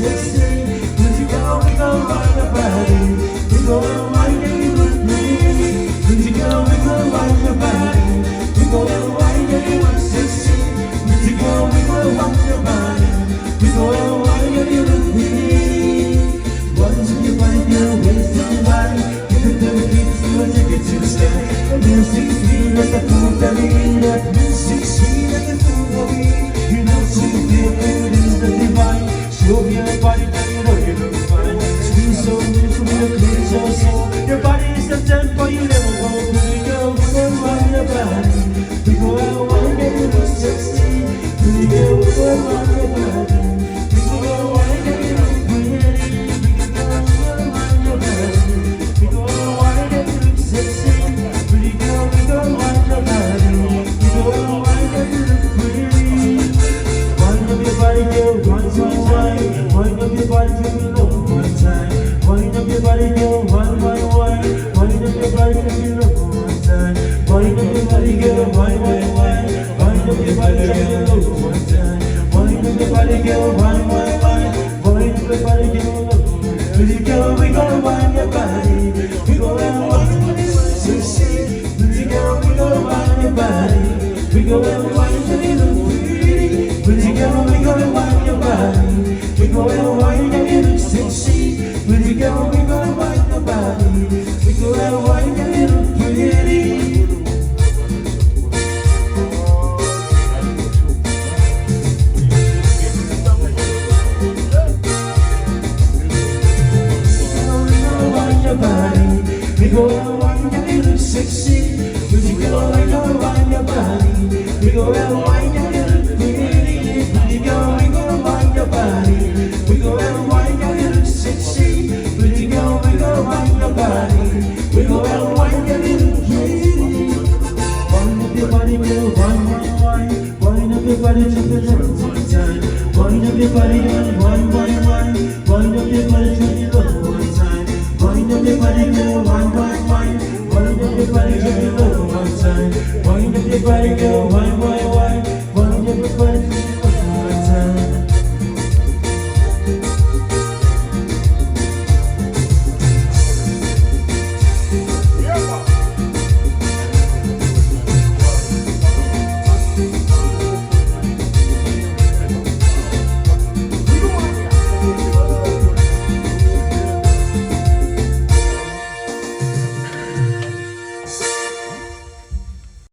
sexy. When you go, we go rock your body. We go and wind and you look pretty. When you go, we go rock your body. We go and wind and you look sexy. When you go, we go rock your body. We go and wind and you look pretty. Once you find your way somebody, you can do it, you and take it to the sky. The music sweet like a fool that we that music sweet like a fool that we. You know, so you feel it is the divine. Show me your body, then you know you look fine. Sweet so beautiful, you clean so soul. Your body is the tempo, you never go. We go rock your body. We go and wind and you look sexy. We go rock your body. We go and wind and you look pretty. We go rock your body. We go and wind and you look sexy. We go rock your body. We go and wind and you look pretty. Wind up your body, girl, one time. Wind up your body, give me love one time. Wind up your body, girl, one. Wind up your body, give me love one time. Wind up your body, girl, one. Wind up your body, give me love one time. Wind up your body, girl, one. Wind up your body, give me love. Pretty girl, we gonna wind your body. We gonna wind your sexy. Pretty girl, we gonna wind your body. We gonna wind your little pretty. Pretty girl, we gonna wind your body. We gonna wind your little sexy. Pretty girl, we gonna wind your body. We gonna wind your little pretty. We go